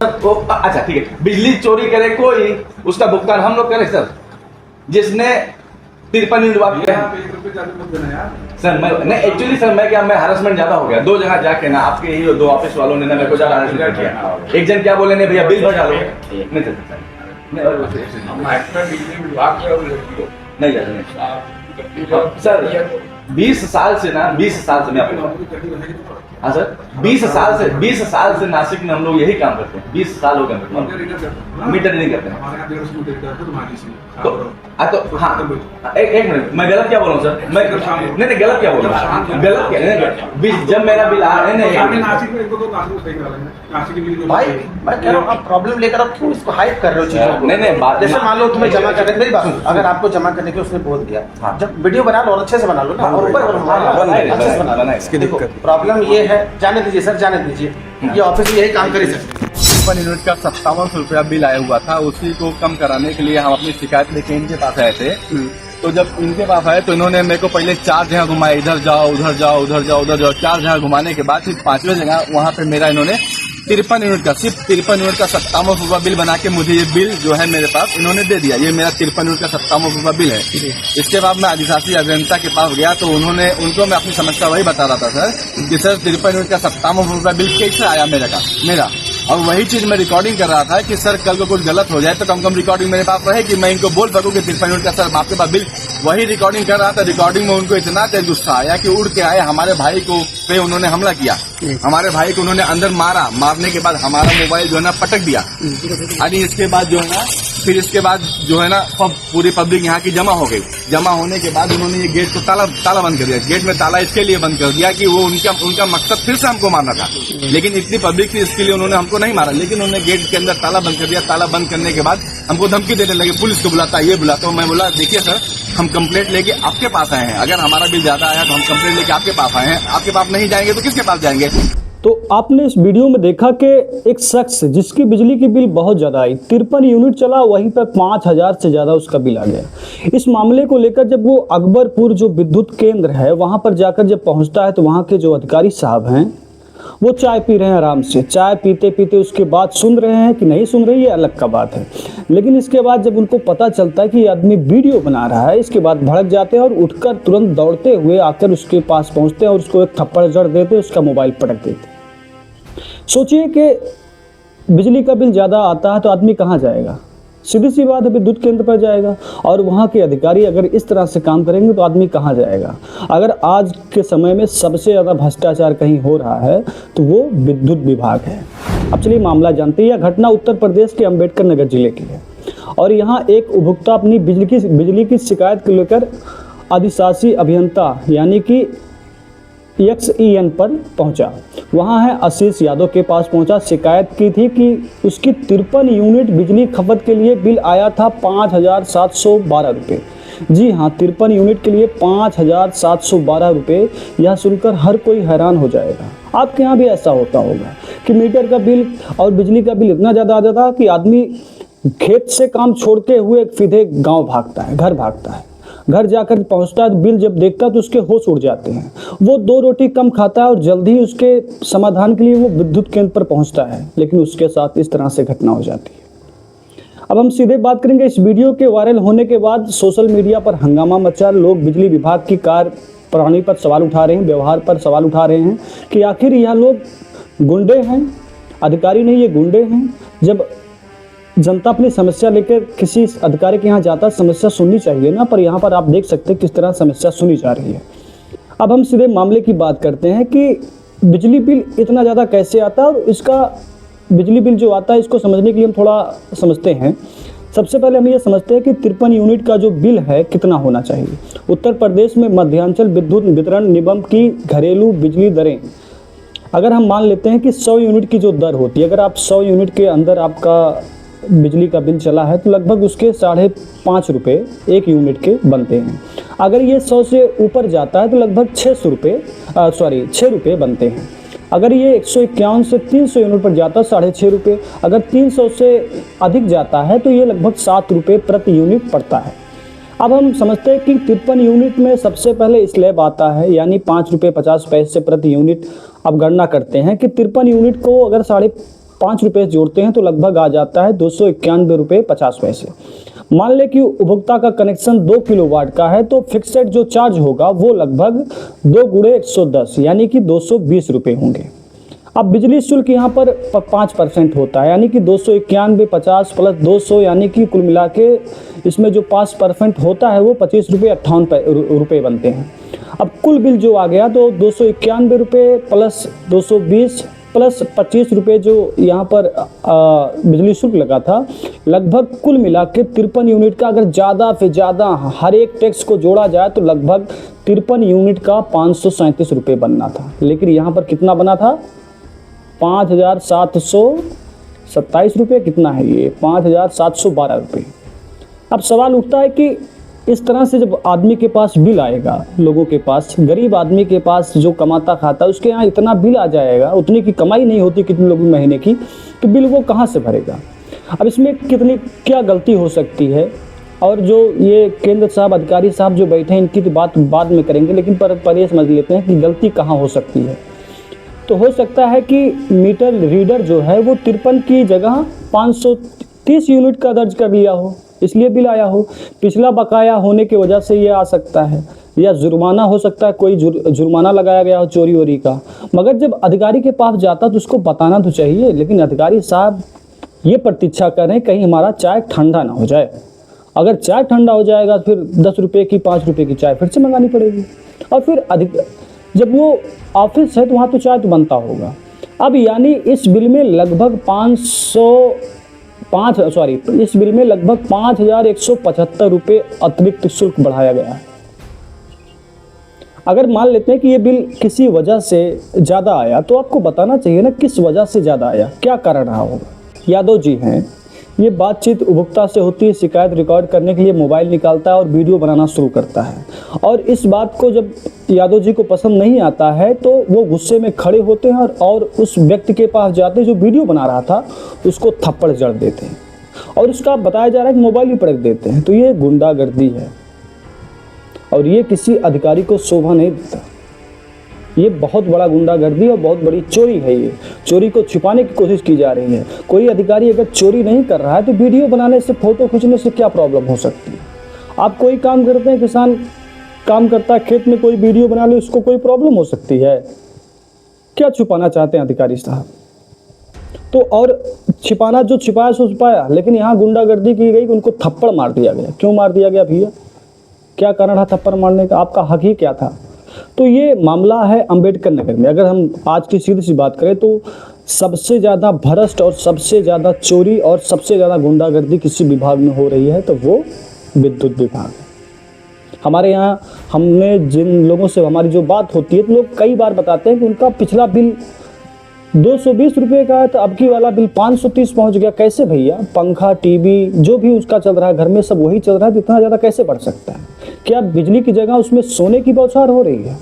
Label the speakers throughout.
Speaker 1: तो अच्छा ठीक है, बिजली चोरी करे कोई, उसका भुगतान हम लोग करें सर। जिसने 53 यूनिट सर, मैं नहीं एक्चुअली सर, मैं हरासमेंट ज्यादा हो गया। 2 जगह जाके ना आपके ही 2 ऑफिस वालों ने ना मेरे को ज्यादा हरासमेंट किया। एक जन क्या बोले, नहीं भैया बिल भर डालो। नहीं सर, नहीं सर 20 साल से ना 20 साल से मैं आपको, हाँ सर 20 साल से नासिक में हम लोग यही काम करते हैं। 20 साल हो गए मीटर नहीं करते हैं। तो हाँ एक मिनट, मैं गलत क्या बोल रहा हूँ सर? मैं नहीं गलत क्या बोल रहा हूँ? गलत क्या, जब मेरा बिल आ रहा
Speaker 2: भाई मैं कह रहा हूँ आप प्रॉब्लम लेकर आप क्यों इसको हाइड कर रहे हो चीजों को?
Speaker 1: नहीं बात,
Speaker 2: जैसे मान लो तुम्हें जमा करने, मेरी बात, अगर आपको जमा करने के उसने बोल दिया, जब वीडियो बना लो और अच्छे से बना लो ना, और ऊपर अच्छे से बना लो। देखो प्रॉब्लम ये है, जाने दीजिए सर, जाने दीजिए, ये ऑफिस यही काम कर सकते।
Speaker 3: 53 यूनिट का 5700 रुपया बिल आया हुआ था, उसी को कम कराने के लिए हम अपनी शिकायत लेके इनके पास आए थे। तो जब इनके पास आए तो इन्होंने मेरे को पहले 4 जगह घुमाया, इधर जाओ उधर जाओ उधर जाओ उधर जाओ, 4 जगह घुमाने के बाद फिर 5वें जगह वहाँ पे मेरा इन्होंने 53 यूनिट का, सिर्फ 53 यूनिट का 5700 रुपया बिल बना के मुझे ये बिल जो है मेरे पास इन्होंने दे दिया। ये मेरा 53 यूनिट का 5700 रुपया बिल है। इसके बाद मैं अधिशासी अभियंता के पास गया तो उनको मैं अपनी समस्या वही बता रहा था सर कि सर 53 यूनिट का 5700 रुपया बिल कैसे आया मेरा, और वही चीज मैं रिकॉर्डिंग कर रहा था कि सर कल को कुछ गलत हो जाए तो कम रिकॉर्डिंग मेरे पास रहे कि मैं इनको बोल सकूं कि 53 यूनिट का सर आपके पास बिल। वही रिकॉर्डिंग कर रहा था, रिकॉर्डिंग में उनको इतना तेज गुस्सा आया कि उड़ के आए हमारे भाई को पे उन्होंने हमला किया। हमारे भाई को उन्होंने अंदर मारने के बाद हमारा मोबाइल जो है ना पटक दिया। यानी इसके बाद जो है ना, फिर इसके बाद जो है ना पूरी पब्लिक यहाँ की जमा हो गई। जमा होने के बाद उन्होंने ये गेट को ताला बंद कर दिया। गेट में ताला इसके लिए बंद कर दिया कि वो उनका मकसद फिर से हमको मारना था, लेकिन इतनी पब्लिक थी इसके लिए उन्होंने हमको नहीं मारा, लेकिन उन्होंने गेट के अंदर ताला बंद कर दिया। ताला बंद करने के बाद हमको धमकी देने लगे, पुलिस को बुलाता ये बुलाता हूँ। मैं बोला देखिए सर, हम कंप्लेंट लेके आपके पास आए हैं, अगर हमारा बिल ज्यादा आया तो हम कंप्लेंट लेके आपके पास आए हैं, आपके पास नहीं जाएंगे तो किसके पास जाएंगे?
Speaker 4: तो आपने इस वीडियो में देखा कि एक शख्स जिसकी बिजली की बिल बहुत ज़्यादा आई, 53 यूनिट चला, वहीं पर 5000 से ज़्यादा उसका बिल आ गया। इस मामले को लेकर जब वो अकबरपुर जो विद्युत केंद्र है वहाँ पर जाकर जब पहुँचता है तो वहाँ के जो अधिकारी साहब हैं वो चाय पी रहे हैं आराम से। चाय पीते पीते उसके बाद सुन रहे हैं कि नहीं सुन रही है अलग का बात है, लेकिन इसके बाद जब उनको पता चलता है कि ये आदमी वीडियो बना रहा है, इसके बाद भड़क जाते हैं और उठकर तुरंत दौड़ते हुए आकर उसके पास पहुँचते हैं और उसको एक थप्पड़ जड़ देते, उसका मोबाइल पटक देते। सोचिए कि बिजली का बिल ज़्यादा आता है तो आदमी कहाँ जाएगा? सीधी सी बात है, विद्युत केंद्र पर जाएगा। और वहाँ के अधिकारी अगर इस तरह से काम करेंगे तो आदमी कहाँ जाएगा? अगर आज के समय में सबसे ज़्यादा भ्रष्टाचार कहीं हो रहा है तो वो विद्युत विभाग है। अब चलिए मामला जानते हैं। यह घटना उत्तर प्रदेश के अम्बेडकर नगर जिले की है और यहाँ एक उपभोक्ता अपनी बिजली की शिकायत को लेकर अधिशासी अभियंता यानी कि XEN पर पहुंचा। वहां है आशीष यादव के पास पहुंचा। शिकायत की थी कि उसकी 53 यूनिट बिजली खपत के लिए बिल आया था 5712 रुपये। जी हाँ, 53 यूनिट के लिए 5712 रुपये। यह सुनकर हर कोई हैरान हो जाएगा। आपके यहाँ भी ऐसा होता होगा कि मीटर का बिल और बिजली का बिल इतना ज़्यादा आ जाता कि आदमी खेत से काम छोड़ते हुए सीधे गाँव भागता है, घर भागता है। घर जाकर पहुंचता है, बिल जब देखता है तो उसके होश उड़ जाते हैं। वो 2 रोटी कम खाता है और जल्दी ही उसके समाधान के लिए वो विद्युत केंद्र पर पहुंचता है, लेकिन उसके साथ इस तरह से घटना हो जाती है। अब हम सीधे बात करेंगे। इस वीडियो के वायरल होने के बाद सोशल मीडिया पर हंगामा मचा। लोग बिजली विभाग की कार्यप्रणाली पर सवाल उठा रहे हैं, व्यवहार पर सवाल उठा रहे हैं कि आखिर यह लोग गुंडे हैं, अधिकारी नहीं, ये गुंडे हैं। जब जनता अपनी समस्या लेकर किसी अधिकारी के यहाँ जाता, समस्या सुननी चाहिए ना, पर यहाँ पर आप देख सकते हैं किस तरह समस्या सुनी जा रही है। अब हम सीधे मामले की बात करते हैं कि बिजली बिल इतना ज़्यादा कैसे आता है और इसका बिजली बिल जो आता है इसको समझने के लिए हम थोड़ा समझते हैं। सबसे पहले हम ये समझते हैं कि 53 यूनिट का जो बिल है कितना होना चाहिए। उत्तर प्रदेश में मध्यांचल विद्युत वितरण निगम की घरेलू बिजली दरें, अगर हम मान लेते हैं कि 100 यूनिट की जो दर होती है, अगर आप 100 यूनिट के अंदर आपका बिजली का बिल चला है तो लगभग उसके 5.5 रुपये 1 यूनिट के बनते हैं। अगर ये 100 से ऊपर जाता है तो लगभग 6 रुपये बनते हैं। अगर ये 151 से 300 यूनिट पर जाता है 6.5 रुपये। अगर 300 से अधिक जाता है तो ये लगभग 7 रुपये प्रति यूनिट पड़ता है। अब हम समझते हैं कि 53 यूनिट में सबसे पहले स्लैब आता है, यानी 5 रुपये 50 पैसे प्रति यूनिट। अब गणना करते हैं कि 53 यूनिट को अगर 5 रुपये जोड़ते हैं तो लगभग आ जाता है 291 रुपये 50 पैसे। मान लें कि उपभोक्ता का कनेक्शन 2 किलोवाट का है तो फिक्सड जो चार्ज होगा वो लगभग 2 गुणे 110 यानी कि 220 रुपये होंगे। अब बिजली शुल्क यहाँ पर 5% होता है यानी कि 291 50 प्लस 200 यानी कि कुल मिला के इसमें जो 5% होता है वो 25 रुपये 58 रुपये बनते हैं। अब कुल बिल जो आ गया तो 291 रुपये प्लस 220 प्लस 25 रुपये जो यहाँ पर बिजली शुल्क लगा था, लगभग कुल मिला के 53 यूनिट का अगर ज़्यादा से ज़्यादा हर एक टैक्स को जोड़ा जाए तो लगभग 53 यूनिट का 537 रुपये बनना था। लेकिन यहाँ पर कितना बना था? 5,727 रुपये। कितना है ये? 5,712 रुपये। अब सवाल उठता है कि इस तरह से जब आदमी के पास बिल आएगा, लोगों के पास, गरीब आदमी के पास जो कमाता खाता है उसके यहाँ इतना बिल आ जाएगा, उतनी की कमाई नहीं होती कितने लोगों महीने की, तो बिल वो कहाँ से भरेगा? अब इसमें कितनी क्या गलती हो सकती है? और जो ये केंद्र साहब, अधिकारी साहब जो बैठे हैं, इनकी तो बात बाद में करेंगे, लेकिन पर ये समझ लेते हैं कि गलती कहाँ हो सकती है। तो हो सकता है कि मीटर रीडर जो है वो 53 की जगह 530 यूनिट का दर्ज कर लिया हो, इसलिए बिल आया हो। पिछला बकाया होने की वजह से ये आ सकता है, या जुर्माना हो सकता है, कोई जुर्माना लगाया गया हो चोरी वोरी का। मगर जब अधिकारी के पास जाता तो उसको बताना तो चाहिए, लेकिन अधिकारी साहब ये प्रतीक्षा कर रहे हैं कहीं हमारा चाय ठंडा ना हो जाए। अगर चाय ठंडा हो जाएगा फिर 10 रुपये की 5 रुपये की चाय फिर से मंगानी पड़ेगी। और फिर जब वो ऑफिस है तो वहाँ तो चाय तो बनता होगा। अब यानी इस बिल में लगभग 5,175 रुपये अतिरिक्त शुल्क बढ़ाया गया है। अगर मान लेते हैं कि ये बिल किसी वजह से ज़्यादा आया तो आपको बताना चाहिए ना किस वजह से ज़्यादा आया, क्या कारण रहा होगा। यादव जी हैं, ये बातचीत उपभोक्ता से होती है, शिकायत रिकॉर्ड करने के लिए मोबाइल निकालता है और वीडियो बनाना शुरू करता है। और इस बात को जब यादव जी को पसंद नहीं आता है तो वो गुस्से में खड़े होते हैं और उस व्यक्ति के पास जाते हैं जो वीडियो बना रहा था, उसको थप्पड़ जड़ देते हैं और उसका बताया जा रहा है कि मोबाइल ही पटक देते हैं। तो ये गुंडागर्दी है और ये किसी अधिकारी को शोभा नहीं देता। ये बहुत बड़ा गुंडागर्दी और बहुत बड़ी चोरी है। ये चोरी को छिपाने की कोशिश की जा रही है। कोई अधिकारी अगर चोरी नहीं कर रहा है तो वीडियो बनाने से, फोटो खींचने से क्या प्रॉब्लम हो सकती है? आप कोई काम करते हैं, किसान काम करता है खेत में, कोई वीडियो बना ले, उसको कोई प्रॉब्लम हो सकती है? क्या छुपाना चाहते हैं अधिकारी साहब? तो और छिपाना, जो छिपाया सो छिपाया, लेकिन यहाँ गुंडागर्दी की गई कि उनको थप्पड़ मार दिया गया। क्यों मार दिया गया भैया? क्या कारण था थप्पड़ मारने का? आपका हक ही क्या था? तो ये मामला है अंबेडकर नगर में। अगर हम आज की सीधी सी बात करें तो सबसे ज़्यादा भ्रष्ट और सबसे ज़्यादा चोरी और सबसे ज़्यादा गुंडागर्दी किसी विभाग में हो रही है तो वो विद्युत विभाग है। हमारे यहाँ हमने जिन लोगों से हमारी जो बात होती है तो लोग कई बार बताते हैं कि उनका पिछला बिल 220 रुपये का है तो अब की वाला बिल 530 पहुँच गया। कैसे भैया? पंखा, टीवी जो भी उसका चल रहा है घर में सब वही चल रहा है, तो इतना ज़्यादा कैसे बढ़ सकता है? क्या बिजली की जगह उसमें सोने की बौछार हो रही है?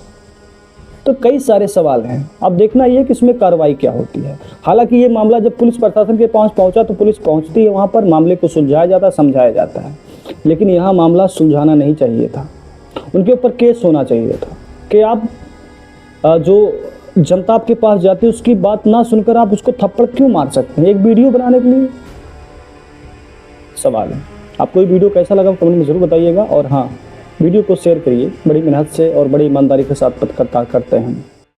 Speaker 4: तो कई सारे सवाल हैं। अब देखना ये कि इसमें कार्रवाई क्या होती है। हालांकि ये मामला जब पुलिस प्रशासन के पास पहुंचा तो पुलिस पहुंचती है, वहां पर मामले को सुलझाया जाता है, समझाया जाता है। लेकिन यहाँ मामला सुलझाना नहीं चाहिए था, उनके ऊपर केस होना चाहिए था कि आप जो जनता आपके पास जाती है उसकी बात ना सुनकर आप उसको थप्पड़ क्यों मार सकते हैं एक वीडियो बनाने के लिए? सवाल है। आपको ये वीडियो कैसा लगा कमेंट में ज़रूर बताइएगा। और हाँ, वीडियो को शेयर करिए, बड़ी मेहनत से और बड़ी ईमानदारी के साथ करते हैं।